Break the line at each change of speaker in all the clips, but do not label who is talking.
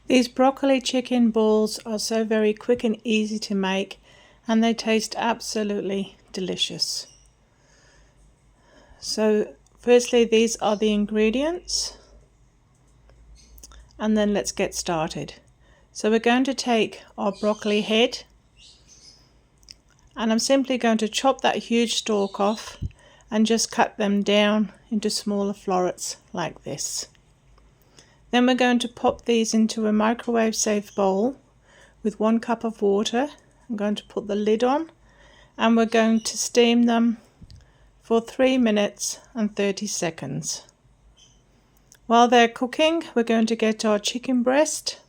These broccoli chicken balls are so very quick and easy to make, and they taste absolutely delicious. So firstly, these are the ingredients, and then let's get started. So we're going to take our broccoli head, and I'm simply going to chop that huge stalk off and just cut them down into smaller florets like this. Then we're going to pop these into a microwave safe bowl with 1 cup of water. I'm going to put the lid on, and we're going to steam them for 3 minutes and 30 seconds. While they're cooking, we're going to get our chicken breast,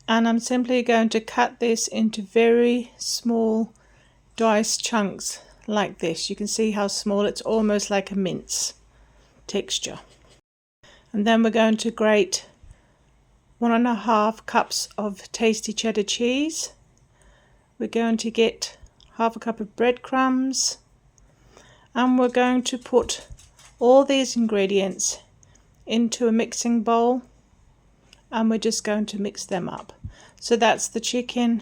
and I'm simply going to cut this into very small diced chunks like this. You can see how small, it's almost like a mince texture. And then we're going to grate 1.5 cups of tasty cheddar cheese. We're going to get 1/2 cup of breadcrumbs, and we're going to put all these ingredients into a mixing bowl, and we're just going to mix them up. So that's the chicken,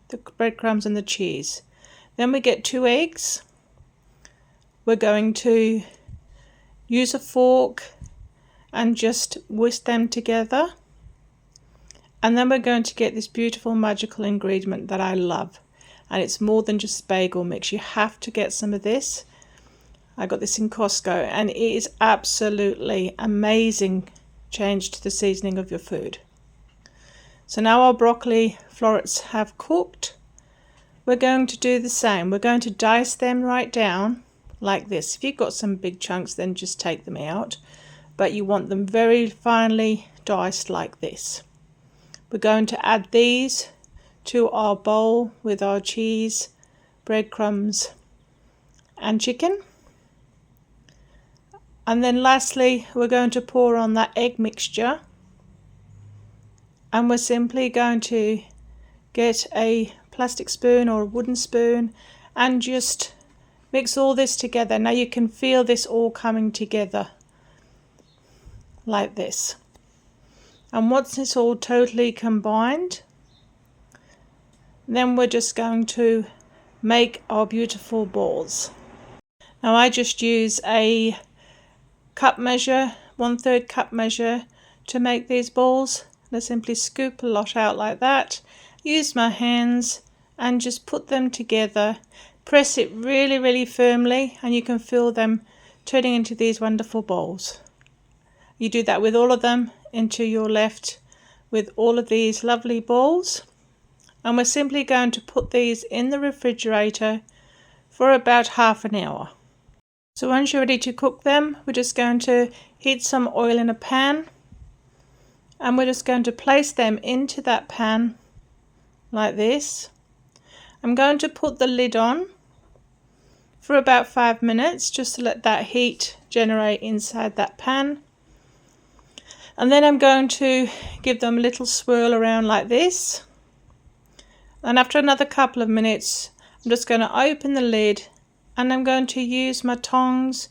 the breadcrumbs and the cheese. Then we get 2 eggs. We're going to use a fork and just whisk them together. And then we're going to get this beautiful magical ingredient that I love. And it's more than just bagel mix. You have to get some of this. I got this in Costco, and it is absolutely amazing change to the seasoning of your food. So now our broccoli florets have cooked. We're going to do the same. We're going to dice them right down like this. If you've got some big chunks, then just take them out. But you want them very finely diced like this. We're going to add these to our bowl with our cheese, breadcrumbs and chicken. And then lastly, we're going to pour on that egg mixture, and we're simply going to get a plastic spoon or a wooden spoon and just mix all this together. Now you can feel this all coming together like this. And once it's all totally combined, then we're just going to make our beautiful balls. Now I just use a cup measure, 1/3 cup measure to make these balls. I simply scoop a lot out like that, use my hands and just put them together, press it really firmly, and you can feel them turning into these wonderful balls. You do that with all of them until you're left with all of these lovely balls, and we're simply going to put these in the refrigerator for about half an hour. So once you're ready to cook them, we're just going to heat some oil in a pan, and we're just going to place them into that pan like this. I'm going to put the lid on for about 5 minutes just to let that heat generate inside that pan. And then I'm going to give them a little swirl around like this. And after another couple of minutes, I'm just going to open the lid, and I'm going to use my tongs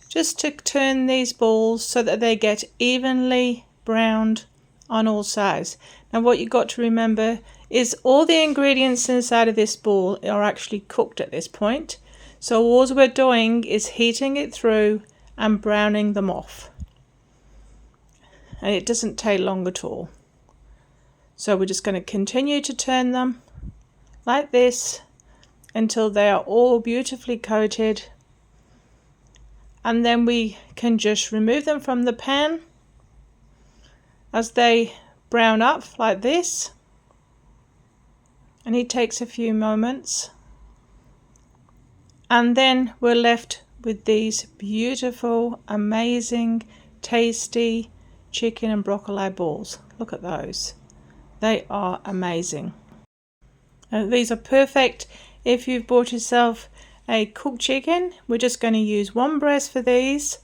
just to turn these balls so that they get evenly browned on all sides. Now what you've got to remember is all the ingredients inside of this ball are actually cooked at this point. So all we're doing is heating it through and browning them off. And it doesn't take long at all. So we're just going to continue to turn them like this until they are all beautifully coated, and then we can just remove them from the pan as they brown up like this, and it takes a few moments, and then we're left with these beautiful, amazing, tasty chicken and broccoli balls. Look at those. They are amazing. These are perfect if you've bought yourself a cooked chicken. We're just going to use 1 breast for these,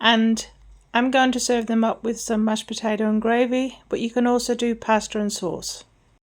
and I'm going to serve them up with some mashed potato and gravy, but you can also do pasta and sauce.